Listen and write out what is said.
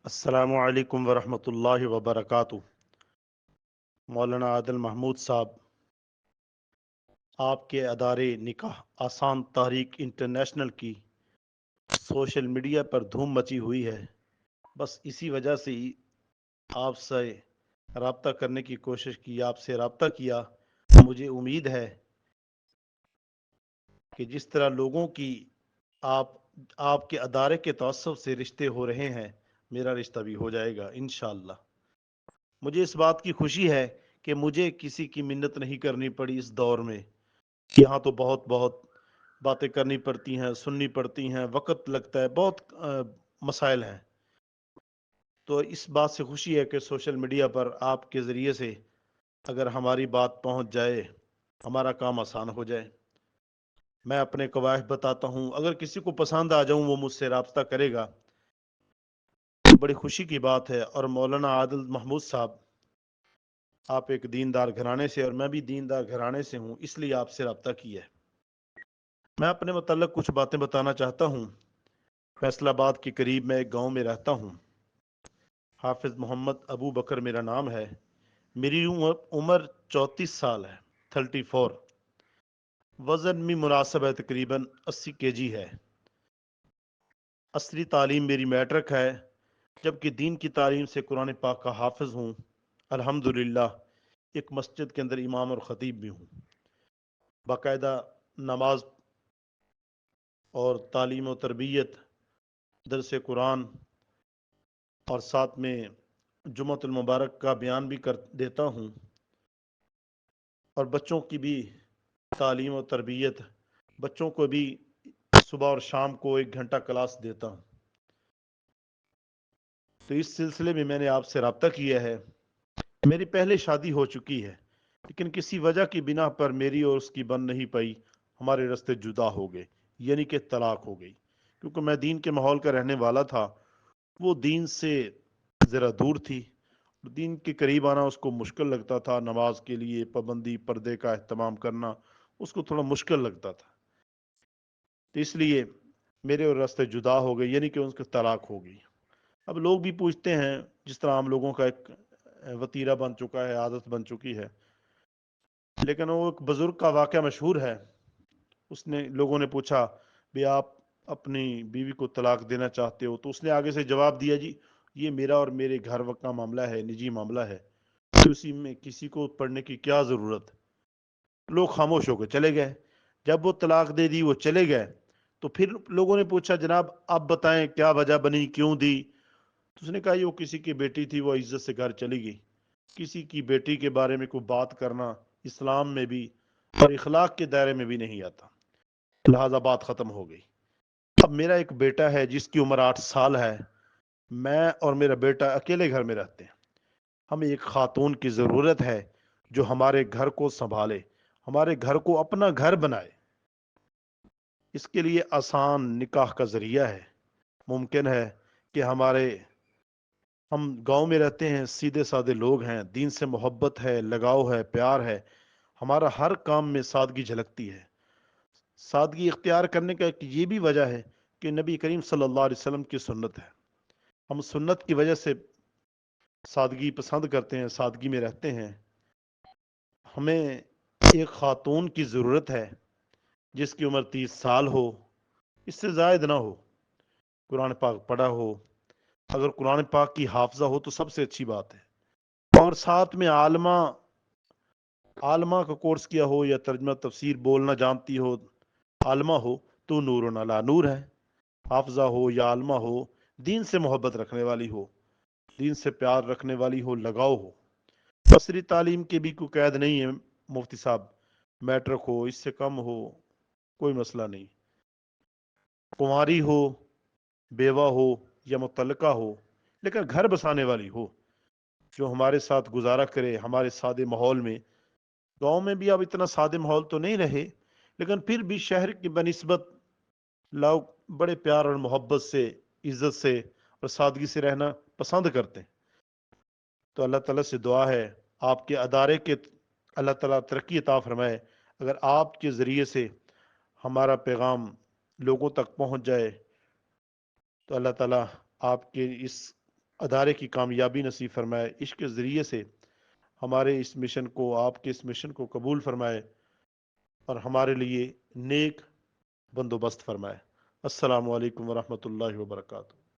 السلام علیکم ورحمۃ اللہ وبرکاتہ۔ مولانا عادل محمود صاحب، آپ کے ادارے نکاح آسان تحریک انٹرنیشنل کی سوشل میڈیا پر دھوم مچی ہوئی ہے۔ بس اسی وجہ سے ہی آپ سے رابطہ کرنے کی کوشش کی، آپ سے رابطہ کیا۔ مجھے امید ہے کہ جس طرح لوگوں کی آپ آپ کے ادارے کے تعصب سے رشتے ہو رہے ہیں، میرا رشتہ بھی ہو جائے گا انشاءاللہ۔ مجھے اس بات کی خوشی ہے کہ مجھے کسی کی منت نہیں کرنی پڑی اس دور میں۔ یہاں تو بہت باتیں کرنی پڑتی ہیں، سننی پڑتی ہیں، وقت لگتا ہے، بہت مسائل ہیں۔ تو اس بات سے خوشی ہے کہ سوشل میڈیا پر آپ کے ذریعے سے اگر ہماری بات پہنچ جائے، ہمارا کام آسان ہو جائے۔ میں اپنے قواعد بتاتا ہوں، اگر کسی کو پسند آ جاؤں وہ مجھ سے رابطہ کرے گا، بڑی خوشی کی بات ہے۔ اور مولانا عادل محمود صاحب، آپ ایک دیندار گھرانے سے اور میں بھی دیندار گھرانے سے ہوں، اس لیے آپ سے رابطہ کیا ہے۔ میں اپنے متعلق کچھ باتیں بتانا چاہتا ہوں۔ فیصل آباد کے قریب میں ایک گاؤں میں رہتا ہوں۔ حافظ محمد ابو بکر میرا نام ہے۔ میری عمر 34 سال ہے، 34۔ وزن بھی مناسب ہے، تقریباً 80 kg ہے۔ اصلی تعلیم میری میٹرک ہے، جبکہ دین کی تعلیم سے قرآن پاک کا حافظ ہوں۔ الحمدللہ ایک مسجد کے اندر امام اور خطیب بھی ہوں۔ باقاعدہ نماز اور تعلیم و تربیت، درس قرآن، اور ساتھ میں جمعۃ المبارک کا بیان بھی کر دیتا ہوں، اور بچوں کی بھی تعلیم و تربیت، بچوں کو بھی صبح اور شام کو 1 گھنٹہ کلاس دیتا ہوں۔ تو اس سلسلے میں نے آپ سے رابطہ کیا ہے۔ میری پہلے شادی ہو چکی ہے، لیکن کسی وجہ کی بنا پر میری اور اس کی بن نہیں پئی، ہمارے راستے جدا ہو گئے، یعنی کہ طلاق ہو گئی۔ کیونکہ میں دین کے ماحول کا رہنے والا تھا، وہ دین سے ذرا دور تھی، دین کے قریب آنا اس کو مشکل لگتا تھا۔ نماز کے لیے پابندی، پردے کا اہتمام کرنا اس کو تھوڑا مشکل لگتا تھا، تو اس لیے میرے اور راستے جدا ہو گئے، یعنی کہ ان کی طلاق ہو گئی۔ اب لوگ بھی پوچھتے ہیں، جس طرح عام لوگوں کا ایک وتیرہ بن چکا ہے، عادت بن چکی ہے۔ لیکن وہ ایک بزرگ کا واقعہ مشہور ہے۔ لوگوں نے پوچھا، بھی آپ اپنی بیوی کو طلاق دینا چاہتے ہو؟ تو اس نے آگے سے جواب دیا، جی یہ میرا اور میرے گھر کا معاملہ ہے، نجی معاملہ ہے، اسی میں کسی کو پڑھنے کی کیا ضرورت۔ لوگ خاموش ہو کے چلے گئے۔ جب وہ طلاق دے دی، وہ چلے گئے، تو پھر لوگوں نے پوچھا، جناب آپ بتائیں کیا وجہ بنی، کیوں دی؟ تو اس نے کہا، یہ وہ کسی کی بیٹی تھی، وہ عزت سے گھر چلی گئی۔ کسی کی بیٹی کے بارے میں کوئی بات کرنا اسلام میں بھی اور اخلاق کے دائرے میں بھی نہیں آتا، لہذا بات ختم ہو گئی۔ اب میرا ایک بیٹا ہے جس کی عمر 8 سال ہے۔ میں اور میرا بیٹا اکیلے گھر میں رہتے ہیں۔ ہمیں ایک خاتون کی ضرورت ہے جو ہمارے گھر کو سنبھالے، ہمارے گھر کو اپنا گھر بنائے۔ اس کے لیے آسان نکاح کا ذریعہ ہے۔ ممکن ہے کہ ہم گاؤں میں رہتے ہیں، سیدھے سادے لوگ ہیں، دین سے محبت ہے، لگاؤ ہے، پیار ہے، ہمارا ہر کام میں سادگی جھلکتی ہے۔ سادگی اختیار کرنے کا ایک یہ بھی وجہ ہے کہ نبی کریم صلی اللہ علیہ وسلم کی سنت ہے۔ ہم سنت کی وجہ سے سادگی پسند کرتے ہیں، سادگی میں رہتے ہیں۔ ہمیں ایک خاتون کی ضرورت ہے جس کی عمر 30 سال ہو، اس سے زائد نہ ہو، قرآن پاک پڑھا ہو۔ اگر قرآن پاک کی حافظہ ہو تو سب سے اچھی بات ہے، اور ساتھ میں عالمہ کا کورس کیا ہو یا ترجمہ تفسیر بولنا جانتی ہو، عالمہ ہو، تو نور علی نور ہے۔ حافظہ ہو یا عالمہ ہو، دین سے محبت رکھنے والی ہو، دین سے پیار رکھنے والی ہو، لگاؤ ہو۔ عصری تعلیم کے بھی کوئی قید نہیں ہے مفتی صاحب، میٹرک ہو، اس سے کم ہو، کوئی مسئلہ نہیں۔ کنواری ہو، بیوہ ہو یا متعلقہ ہو، لیکن گھر بسانے والی ہو، جو ہمارے ساتھ گزارا کرے ہمارے سادے ماحول میں۔ گاؤں میں بھی اب اتنا سادے ماحول تو نہیں رہے، لیکن پھر بھی شہر کی بنسبت لوگ بڑے پیار اور محبت سے، عزت سے اور سادگی سے رہنا پسند کرتے ہیں۔ تو اللہ تعالیٰ سے دعا ہے آپ کے ادارے کے اللہ تعالیٰ ترقی عطا فرمائے۔ اگر آپ کے ذریعے سے ہمارا پیغام لوگوں تک پہنچ جائے تو اللہ تعالیٰ آپ کے اس ادارے کی کامیابی نصیب فرمائے، عشق کے ذریعے سے ہمارے اس مشن کو، آپ کے اس مشن کو قبول فرمائے اور ہمارے لیے نیک بندوبست فرمائے۔ السلام علیکم ورحمۃ اللہ وبرکاتہ۔